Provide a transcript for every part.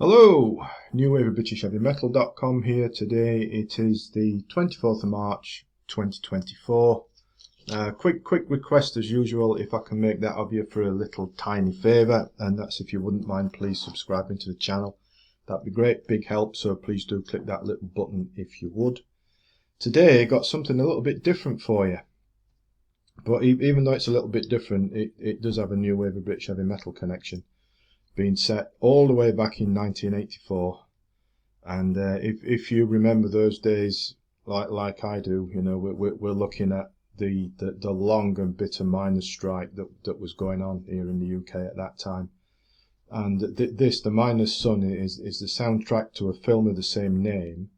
Hello, New Wave of British Heavy Metal.com here. Today it is the 24th of March 2024. Quick request as usual, if I can make that of you for a little tiny favour, and that's if you wouldn't mind please subscribing to the channel. That'd be great, big help, so please do click that little button if you would. Today I got something a little bit different for you, but even though it's a little bit different, it does have a New Wave of British Heavy Metal connection. Being set all the way back in 1984, and if you remember those days like I do, you know, we're looking at the long and bitter miners' strike that was going on here in the UK at that time. And the Miners' Son is the soundtrack to a film of the same name,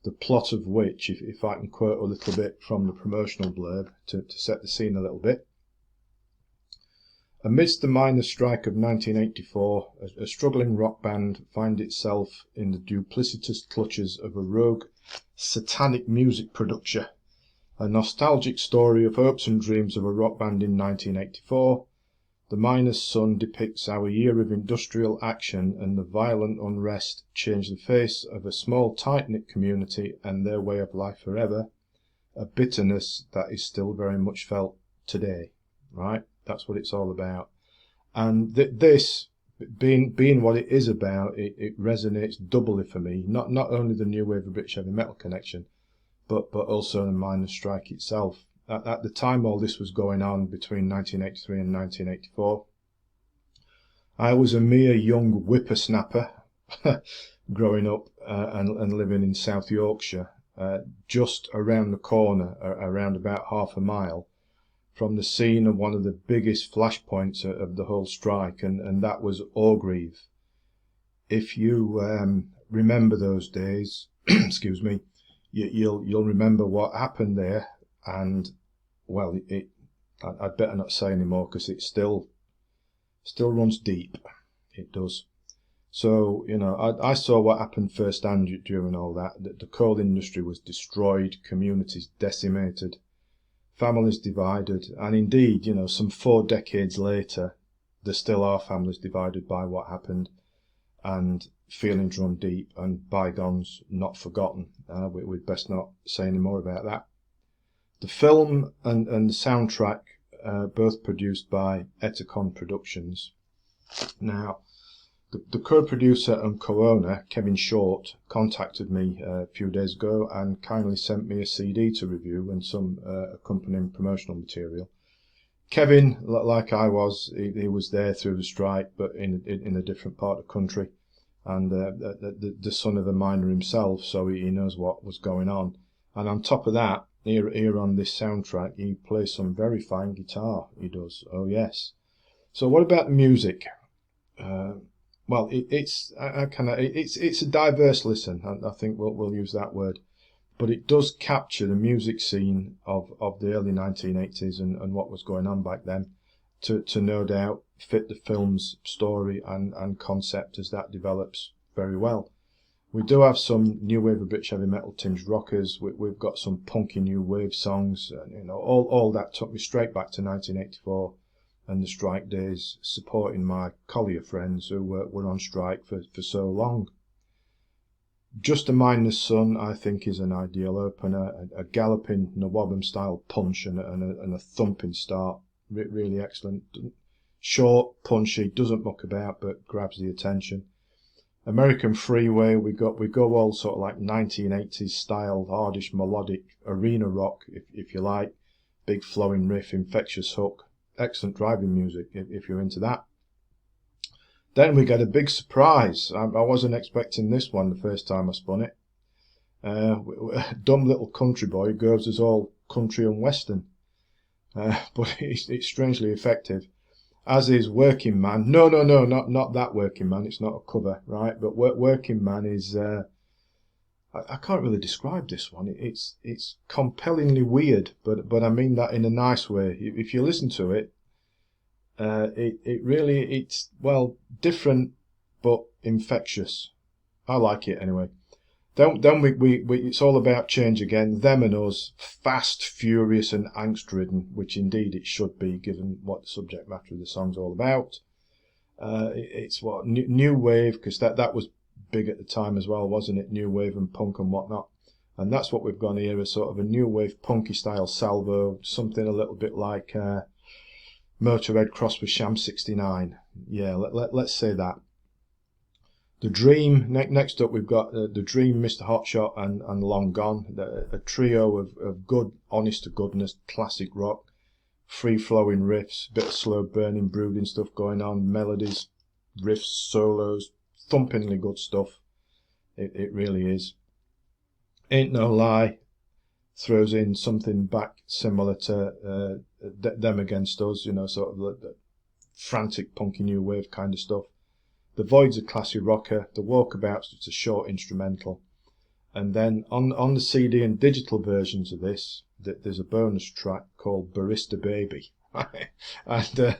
the plot of which, if I can quote a little bit from the promotional blurb to set the scene a little bit. Amidst the miners' strike of 1984, a struggling rock band finds itself in the duplicitous clutches of a rogue, satanic music producer. A nostalgic story of hopes and dreams of a rock band in 1984, The Miners' Son depicts how a year of industrial action and the violent unrest changed the face of a small tight-knit community and their way of life forever, a bitterness that is still very much felt today, right? That's what it's all about. And this, being what it is about, it resonates doubly for me. Not only the New Wave of British Heavy Metal connection, but also the miners' strike itself. At the time all this was going on, between 1983 and 1984, I was a mere young whippersnapper growing up and living in South Yorkshire, just around the corner, around about half a mile from the scene of one of the biggest flashpoints of the whole strike, and that was Orgreave. If you remember those days, excuse me, you'll remember what happened there, and well, I'd better not say anymore because it still runs deep. It does. So, you know, I saw what happened firsthand during all that the coal industry was destroyed, communities decimated, families divided, and indeed, you know, some 4 decades later, there still are families divided by what happened, and feelings run deep, and bygones not forgotten. We'd best not say any more about that. The film and the soundtrack, both produced by Ettecon Productions. Now, the co-producer and co-owner, Kevin Short, contacted me a few days ago and kindly sent me a CD to review and some accompanying promotional material. Kevin, like I was, he was there through the strike, but in a different part of the country, and the son of a miner himself, so he knows what was going on. And on top of that, here on this soundtrack, he plays some very fine guitar. He does. Oh yes. So what about the music? Well, it's a diverse listen. I think we'll use that word, but it does capture the music scene of the early 1980s and what was going on back then, to no doubt fit the film's story and concept as that develops very well. We do have some New Wave of British Heavy Metal tinged rockers. We've got some punky new wave songs. You know, all that took me straight back to 1984. And the strike days, supporting my collier friends who were on strike for so long. Just a Miners' Son, I think, is an ideal opener. A galloping Nawabum-style punch and a thumping start. Really excellent. Short, punchy, doesn't muck about, but grabs the attention. American Freeway, we go all sort of like 1980s style, hardish, melodic, arena rock, if you like. Big flowing riff, infectious hook. Excellent driving music if you're into that. Then we get a big surprise. I wasn't expecting this one the first time I spun it. Dumb little country boy goes as all country and western, but it's strangely effective. As is Working Man. No, not that Working Man. It's not a cover, right? But Working Man is. I can't really describe this one. It's compellingly weird, but I mean that in a nice way. If you listen to it, it's well different but infectious. I like it anyway. Then we it's all about change again. Them and us, fast, furious, and angst-ridden, which indeed it should be, given what the subject matter of the song's all about. It's what, new wave, because that was big at the time as well, wasn't it? New wave and punk and whatnot. And that's what we've gone here, a sort of a new wave punky style salvo, something a little bit like Motorhead crossed with Sham 69. Yeah, let's say that. The Dream, next up we've got The Dream, Mr. Hotshot and Long Gone, a trio of good, honest to goodness, classic rock, free-flowing riffs, bit of slow burning, brooding stuff going on, melodies, riffs, solos, thumpingly good stuff. It really is. Ain't No Lie throws in something back similar to Them Against Us, you know, sort of the frantic punky new wave kind of stuff. The Void's a classy rocker. The Walkabout's just a short instrumental. And then on the CD and digital versions of this, there's a bonus track called Barista Baby. And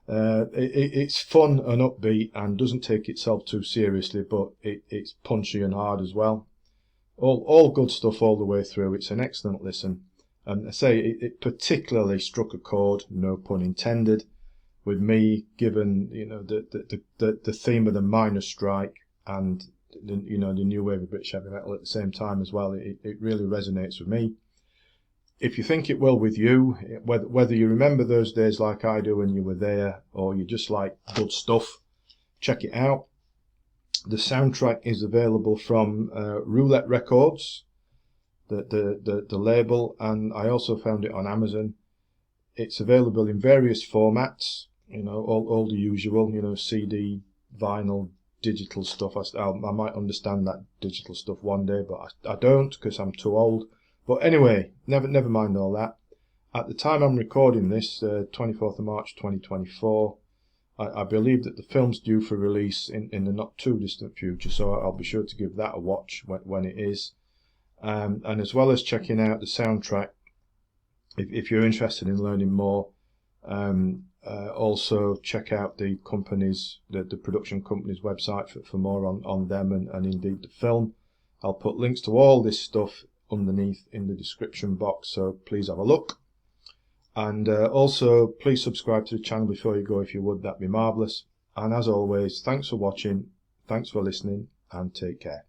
it's fun and upbeat and doesn't take itself too seriously, but it's punchy and hard as well. All good stuff all the way through. It's an excellent listen. And I say it particularly struck a chord, no pun intended, with me, given, you know, the theme of the miners' strike and the new wave of British heavy metal at the same time as well. It really resonates with me. If you think it will with you, whether you remember those days like I do when you were there, or you just like good stuff, check it out. The soundtrack is available from Roulette Records, the label, and I also found it on Amazon. It's available in various formats, you know, all the usual, you know, CD, vinyl, digital stuff. I might understand that digital stuff one day, but I don't, because I'm too old. But anyway, never mind all that. At the time I'm recording this, 24th of March 2024, I believe that the film's due for release in the not too distant future, so I'll be sure to give that a watch when it is. And as well as checking out the soundtrack, if you're interested in learning more, also check out the production company's website for more on them and indeed the film. I'll put links to all this stuff underneath in the description box, so please have a look. And also please subscribe to the channel before you go if you would, that'd be marvellous. And as always, thanks for watching, thanks for listening, and take care.